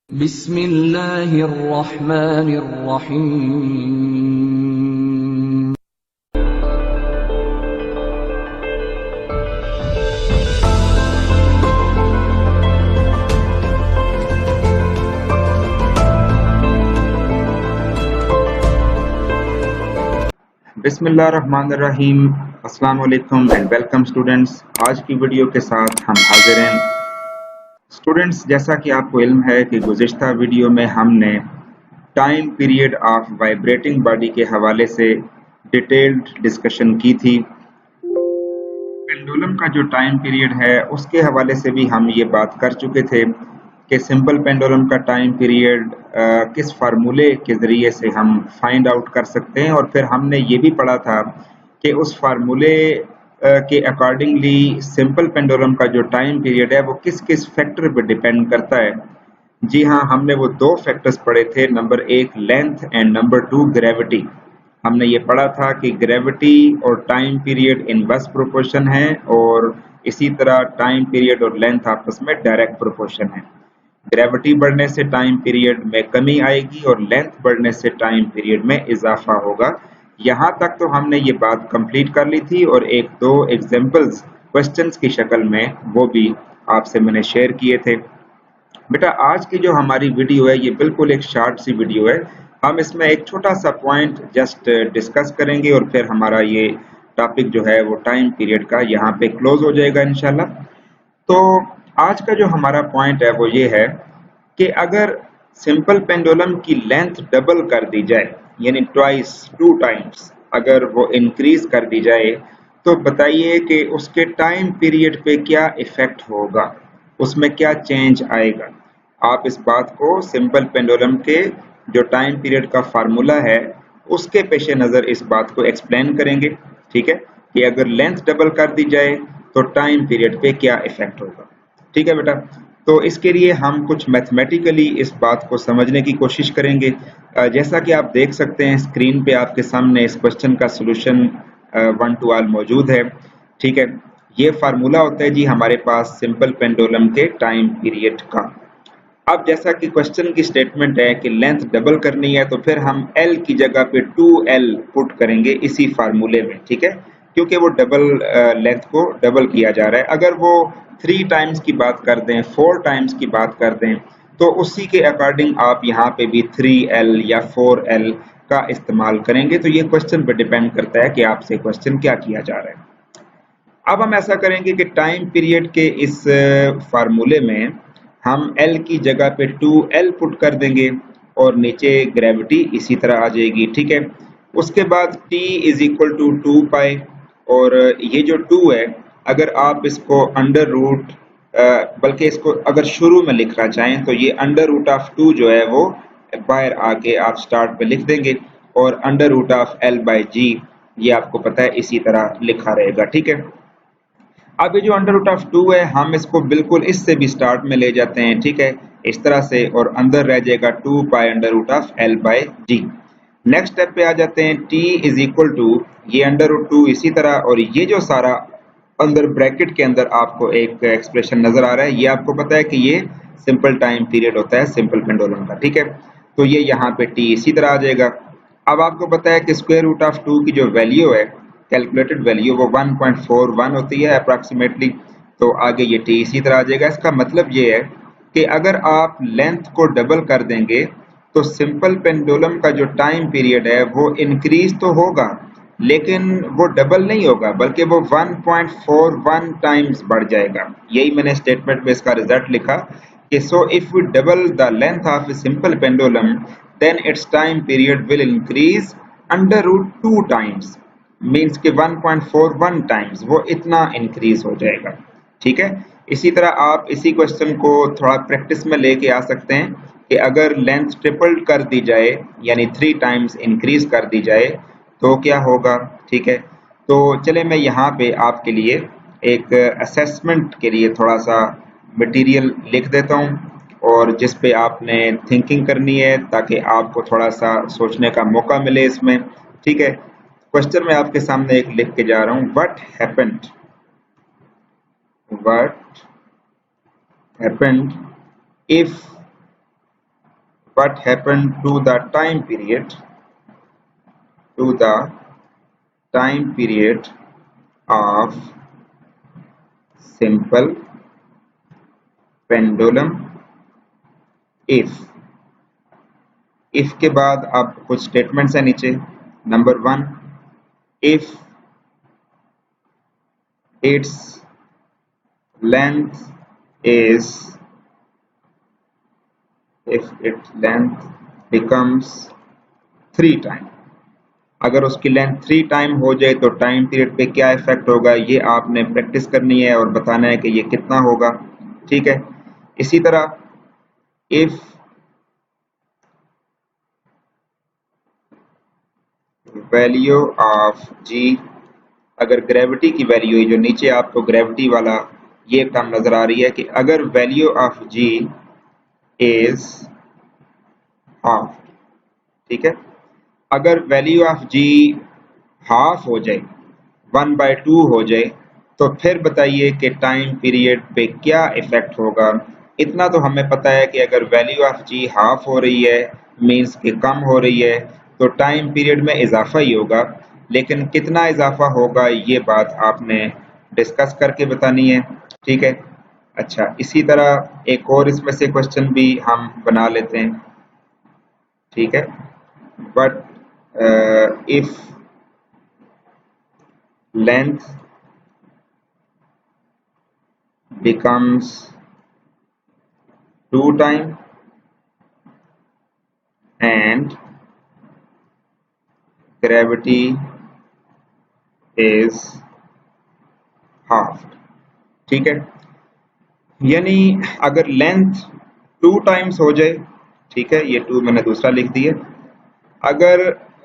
बिस्मिल्लाहिर्रहमानिर्रहीम। बिस्मिल्लाहिर्रहमानिर्रहीम। अस्सलाम वालेकुम एंड वेलकम स्टूडेंट्स। आज की वीडियो के साथ हम हाजिर हैं। स्टूडेंट्स, जैसा कि आपको इल्म है कि गुज़िश्ता वीडियो में हमने time period of vibrating body के हवाले से डिटेल्ड डिस्कशन की थी। पेंडुलम का जो टाइम पीरियड है उसके हवाले से भी हम ये बात कर चुके थे कि सिंपल पेंडुलम का टाइम पीरियड किस फार्मूले के ज़रिए से हम फाइंड आउट कर सकते हैं, और फिर हमने ये भी पढ़ा था कि उस फार्मूले के अकॉर्डिंगली सिंपल पेंडुलम का जो टाइम पीरियड है वो किस किस फैक्टर पर डिपेंड करता है। जी हाँ, हमने वो दो फैक्टर्स पढ़े थे, नंबर एक length and number two gravity. हमने ये पढ़ा था कि ग्रेविटी और टाइम पीरियड इनवर्स प्रोपोर्शन है, और इसी तरह टाइम पीरियड और लेंथ आपस में डायरेक्ट प्रोपोर्शन है। ग्रेविटी बढ़ने से टाइम पीरियड में कमी आएगी और लेंथ बढ़ने से टाइम पीरियड में इजाफा होगा। यहाँ तक तो हमने ये बात कंप्लीट कर ली थी, और एक दो एग्जांपल्स क्वेश्चंस की शक्ल में वो भी आपसे मैंने शेयर किए थे। बेटा, आज की जो हमारी वीडियो है ये बिल्कुल एक शॉर्ट सी वीडियो है। हम इसमें एक छोटा सा पॉइंट जस्ट डिस्कस करेंगे और फिर हमारा ये टॉपिक जो है वो टाइम पीरियड का यहाँ पे क्लोज हो जाएगा इंशाल्लाह। तो आज का जो हमारा पॉइंट है वो ये है कि अगर सिंपल पेंडुलम की लेंथ डबल कर दी जाए, यानी ट्वाइस, टू टाइम्स अगर वो इंक्रीज कर दी जाए, तो बताइए कि उसके टाइम पीरियड पे क्या इफेक्ट होगा, उसमें क्या चेंज आएगा। आप इस बात को सिंपल पेंडुलम के जो टाइम पीरियड का फार्मूला है उसके पेश नज़र इस बात को एक्सप्लेन करेंगे। ठीक है, कि अगर लेंथ डबल कर दी जाए तो टाइम पीरियड पे क्या इफेक्ट होगा। ठीक है बेटा, तो इसके लिए हम कुछ मैथमेटिकली इस बात को समझने की कोशिश करेंगे। जैसा कि आप देख सकते हैं स्क्रीन पे आपके सामने इस क्वेश्चन का सॉल्यूशन 1 to all मौजूद है। ठीक है, ये फार्मूला होता है जी हमारे पास सिंपल पेंडुलम के टाइम पीरियड का। अब जैसा कि क्वेश्चन की स्टेटमेंट है कि लेंथ डबल करनी है, तो फिर हम L की जगह पे 2L पुट करेंगे इसी फार्मूले में। ठीक है, क्योंकि वो डबल लेंथ को डबल किया जा रहा है। अगर वो 3 टाइम्स की बात कर दें, 4 टाइम्स की बात कर दें, तो उसी के अकॉर्डिंग आप यहाँ पे भी 3L या 4L का इस्तेमाल करेंगे। तो ये क्वेश्चन पर डिपेंड करता है कि आपसे क्वेश्चन क्या किया जा रहा है। अब हम ऐसा करेंगे कि टाइम पीरियड के इस फार्मूले में हम L की जगह पे 2L पुट कर देंगे और नीचे ग्रेविटी इसी तरह आ जाएगी। ठीक है, उसके बाद T इज इक्वल टू 2 पाई, और ये जो 2 है अगर आप इसको अंडर रूट बल्कि इसको अगर शुरू में लिखना चाहें तो ये अंडर रूट ऑफ 2 जो है वो बाहर आके आप स्टार्ट पे लिख देंगे, और अंडर रूट ऑफ L/G ये आपको पता है इसी तरह लिखा रहेगा। ठीक है, अब ये जो अंडर रूट ऑफ 2 है हम इसको बिल्कुल इससे भी स्टार्ट में ले जाते हैं। ठीक है, इस तरह से, और अंदर रह जाएगा 2 pi under root of L/G। Next step पे आ जाते हैं, T इज इक्वल टू ये अंडर रूट 2 इसी तरह, और ये जो सारा अंदर ब्रैकेट के अंदर आपको एक एक्सप्रेशन नजर आ रहा है, ये आपको पता है कि ये सिंपल टाइम पीरियड होता है सिंपल पेंडुलम का। ठीक है, तो ये यहाँ पे T इसी तरह आ जाएगा। अब आपको पता है कि स्क्वायर रूट ऑफ 2 की जो वैल्यू है, कैलकुलेटेड वैल्यू, वो 1.41 होती है अप्रॉक्सीमेटली, तो आगे ये T इसी तरह आ जाएगा। इसका मतलब ये है कि अगर आप लेंथ को डबल कर देंगे तो सिंपल पेंडुलम का जो टाइम पीरियड है वो इंक्रीज तो होगा, लेकिन वो डबल नहीं होगा, बल्कि वो 1.41 टाइम्स बढ़ जाएगा। यही मैंने स्टेटमेंट में इसका रिजल्ट लिखा कि so if we double the length of a simple pendulum then its time period will increase under root 2 times, means के 1.41 टाइम्स वो इतना इंक्रीज हो जाएगा। ठीक है, इसी तरह आप इसी क्वेश्चन को थोड़ा प्रैक्टिस में लेके आ सकते हैं कि अगर लेंथ ट्रिपल कर दी जाए, यानी 3 टाइम्स इंक्रीज कर दी जाए, तो क्या होगा। ठीक है, तो चले मैं यहाँ पे आपके लिए एक असेसमेंट के लिए थोड़ा सा मटेरियल लिख देता हूँ, और जिस पे आपने थिंकिंग करनी है ताकि आपको थोड़ा सा सोचने का मौका मिले इसमें। ठीक है, क्वेश्चन मैं आपके सामने एक लिख के जा रहा हूँ, what happened if what happened to the time period of simple pendulum if के बाद अब कुछ स्टेटमेंट्स है नीचे। Number 1, if its length becomes 3 time, अगर उसकी लेंथ 3 टाइम हो जाए तो टाइम पीरियड पे क्या इफेक्ट होगा, ये आपने प्रैक्टिस करनी है और बताना है कि ये कितना होगा। ठीक है, इसी तरह इफ वैल्यू ऑफ जी, अगर ग्रेविटी की वैल्यू, जो नीचे आपको ग्रेविटी वाला ये टर्म नजर आ रही है कि अगर value of g is half, ठीक है, अगर वैल्यू ऑफ जी हाफ हो जाए, 1/2 हो जाए, तो फिर बताइए कि टाइम पीरियड पे क्या इफेक्ट होगा। इतना तो हमें पता है कि अगर वैल्यू ऑफ जी हाफ हो रही है मीन्स कि कम हो रही है, तो टाइम पीरियड में इजाफा ही होगा, लेकिन कितना इजाफा होगा ये बात आपने डिस्कस करके बतानी है। ठीक है, अच्छा, इसी तरह एक और इसमें से क्वेश्चन भी हम बना लेते हैं। ठीक है, but if length becomes 2 time and gravity is half। ठीक है, यानी अगर लेंथ 2 टाइम्स हो जाए, ठीक है, ये 2 मैंने दूसरा लिख दिया, अगर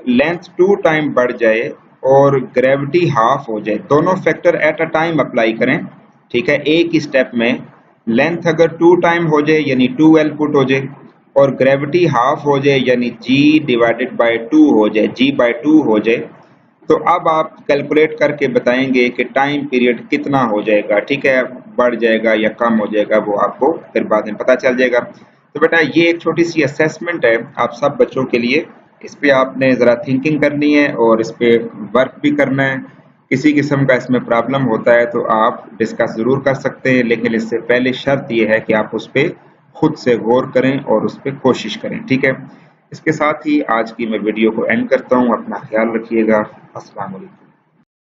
लेंथ 2 टाइम बढ़ जाए और ग्रेविटी हाफ हो जाए, दोनों factor at a time apply करें। ठीक है, एक ही स्टेप में लेंथ अगर 2 टाइम हो जाए यानी 2L पुट हो जाए और ग्रेविटी हाफ हो जाए यानी G डिवाइडेड बाय 2 हो जाए, G/2 हो जाए, तो अब आप कैलकुलेट करके बताएंगे कि टाइम पीरियड कितना हो जाएगा। ठीक है, बढ़ जाएगा या कम हो जाएगा, वो आपको फिर बाद में पता चल जाएगा। तो बेटा ये एक छोटी सी असेसमेंट है आप सब बच्चों के लिए, इस पे आपने ज़रा थिंकिंग करनी है और इस पे वर्क भी करना है। किसी किस्म का इसमें प्रॉब्लम होता है तो आप डिस्कस ज़रूर कर सकते हैं, लेकिन इससे पहले शर्त ये है कि आप उस पर खुद से गौर करें और उस पर कोशिश करें। ठीक है, इसके साथ ही आज की मैं वीडियो को एंड करता हूँ। अपना ख्याल रखिएगा। अस्सलाम वालेकुम।